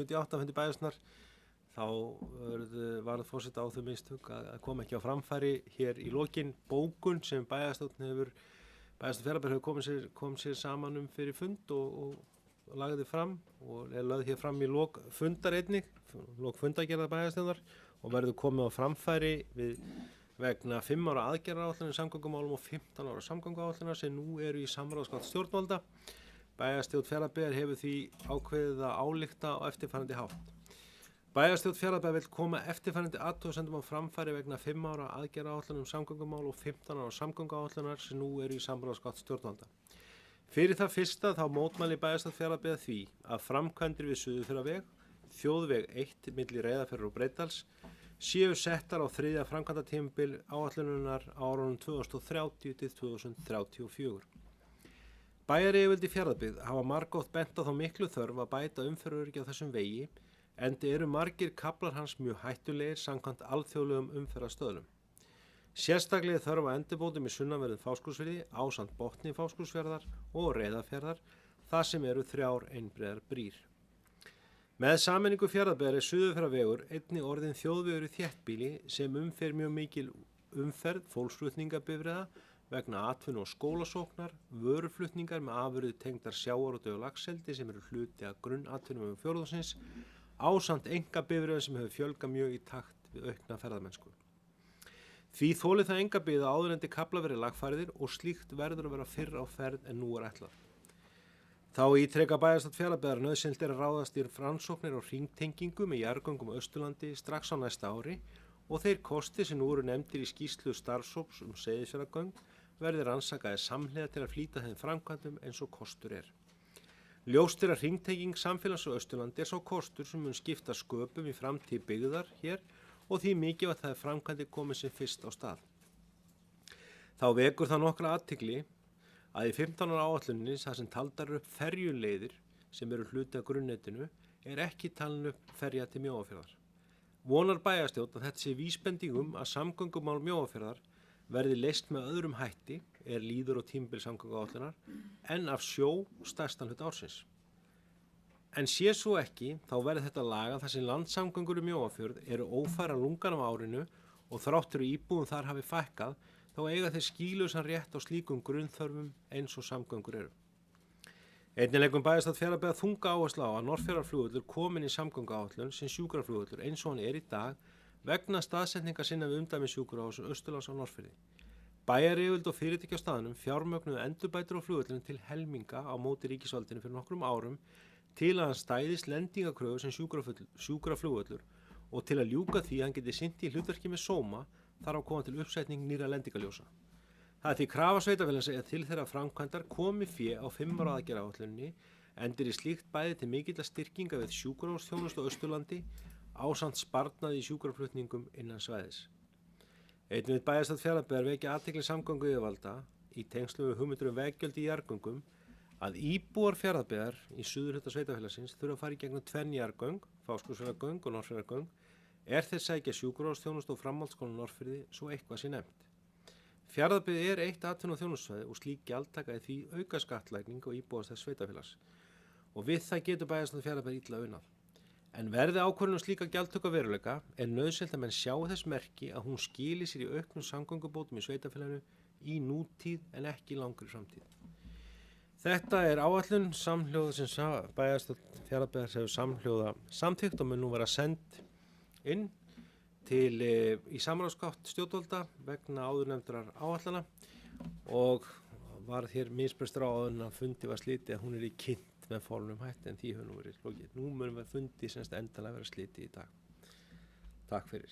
78 fundi bæjarsnar þá varð forseta á þau mistök að koma ekki á framfæri hér í lokin bókun sem bæjarstjórn Fjarðabyggðar hefur kom sér saman fyrir fund og lagði fram og lögð hér fram í lok fundar einnig, lok fundargerðar bæjarstjórnar og verður komið á framfæri vegna 5 ára aðgerðaráætlunar í samgöngumálum og 15 ára samgönguáætlunar sem nú eru í samráðsgátt stjórnvalda. Bæjarstjórn Fjarðabyggðar hefur því ákveðið að álykta á eftirfarandi hátt. Bæjarstjórn Fjarðabyggðar vill koma eftirfarandi athugasemdum á framfæri vegna 5 ára aðgerðaráætlunar samgöngumál og 15 ára samgönguáætlunar sem nú eru í samráðsgátt stjórnvalda. Fyrir það fyrsta þá mótmælir Bæjarstjórn Fjarðabyggðar því að framkvæmdir við Suðurfjarðaveg, þjóðveg 1 milli Reyðarfjarðar og Breiðdals séu settar á 3. framkvæmdatímabil áætlunarinnar á árunum 2030 til 2034. Bæjaryfirvöld í Fjarðabyggð hafa margoft bent á þá miklu þörf að bæta umferðaröryggi á þessum vegi, enda eru margir kaflar hans mjög hættulegir samkvæmt alþjóðlegum umferðarstöðlum. Sérstaklega þörf að endurbótum í sunnanverðum Fáskrúðsfirði ásamt botni Fáskrúðsfjarðar og Reyðarfjarðar, þar sem eru 3 einbreiðar brýr. Með sameiningu Fjarðabyggðar Suðurfjarðavegur einnig orðinn þjóðvegur í þéttbýli sem fer mjög mikil umferð fólksflutningabifreiða vegna atvinnu og skólasóknar, vöruflutningar með afurðir tengdar sjávarútvegi og laxeldi sem eru hluti af grunnatvinnuvegum fjórðungsins, ásamt einkabifreiðum sem hefur fjölgað mjög í takt við aukna ferðamennsku. Því þolir það einkabyggð að áðurnendi kaflar verið lagfærðir og slíkt verður að vera fyrr á ferð en nú ætlað. Þá ítrekar Bæjarstjórn Fjarðabyggðar nauðsynlegt er að ráðast í rannsóknir á hringtengingu með jarðgöngum á Austurlandi strax á næsta ári og þeir kostir sem nú eru nefndir í skýrslu starfshóps Seyðisfjarðargöng verði rannsakaðir samhliða til að flýta þeim framkvæmdum eins og kostur er. Ljóst er að hringtenging samfélags á Austurlandi er sá kostur sem mun skipta sköpum í framtíð byggðar hér og því mikilvægt að framkvæmdir komið sem fyrst á stað. Þá vekur það nokkra athygli að í 15 ára áætluninni þar sem taldar upp ferjuleiðir sem eru hluti af grunnnetinu er ekki talin upp ferja til Mjóafjarðar. Vonar bæjarstjórn að þetta sé vísbendingum að samgöngumál Mjóafjarðar verði leyst með öðrum hætti líður á tímabil samgönguáætlunar en af sjó stærstan hluta ársins. En sé svo ekki, þá verði þetta lagað þar sem landsamgöngur í Mjóafjörð eru ófærar lungan af árinu og þráttur íbúum þar hafi fækkað, þá eiga þeir skýlausan rétt á slíkum grunnþörfum eins og samgöngur eru. Einnig leggur Bæjarstjórn Fjarðabyggðar þunga áherslu á að Norðfjarðarflugvöllur komin í samgönguáætlun sem sjúkraflugvöllur eins og hann er í dag vegna staðsetningar sinna við umdæmissjúkrahús Austurlands á Norðfirði. Bæjaryfirvöld og fyrirtæki á staðnum fjármögnuðu endurbætur á flugvöllunum til helminga á móti ríkisvaldinu fyrir nokkrum árum til að hann stæðist lendingakröfu sem sjúkraflugvöllur og til að ljúka því að hann geti sinnt í hlutverki með sóma þarf að koma til uppsetning nýrra lendingaljósa. Það er því krafa sveitarfélagsins að til þeirra framkvæmdar komi fé á 5 ára aðgerðaáætluninni endir í slíkt bæði til mikilla styrkinga við sjúkrahúsþjónustu á Austurlandi ásamt sparnaði í sjúkraflutningum innan svæðis. Einnig vill Bæjarstjórn Fjarðabyggðar vekja athygli samgönguyfirvalda í tengslum við hugmyndir veggjöld í jarðgöngum að íbúar Fjarðabyggðar í suðurhluta sveitarfélagsins þurfa að fara í gegnum 2 jarðgöng, Fáskrúðsfjarðargöng og Norðfjarðargöng, þeir sækja sjúkrahúsþjónustu og framhaldsskólann Norðfirði svo eitthvað sé nefnt. Fjarðabyggð er eitt atvinnu- og þjónustusvæði og slík gjaldtaka er því auka skattlægning og íbúar þess sveitarfélags og við það getur Bæjarstjórn Fjarðabyggðar illa unað. En verði ákvörðun slíka gjaldtöku veruleika er nauðsynlegt að menn sjá þess merki að hún skili sér í auknum samgöngubótum í sveitarfélaginu í nútíð en ekki langri framtíð. Þetta er áætlun samhljóða sem Bæjarstjórn Fjarðabyggðar hefur samhljóða samþykkt og mun nú vera send inn til í samráðsgátt stjórnvalda vegna áðurnefndrar áætlana og varð hér misbrestur á áður en að fundi var slitið að hún er í kynnt með formlegum hætti en því hefur nú verið lokið. Nú mun við fundi semst endanlega vera slitið í dag. Takk fyrir.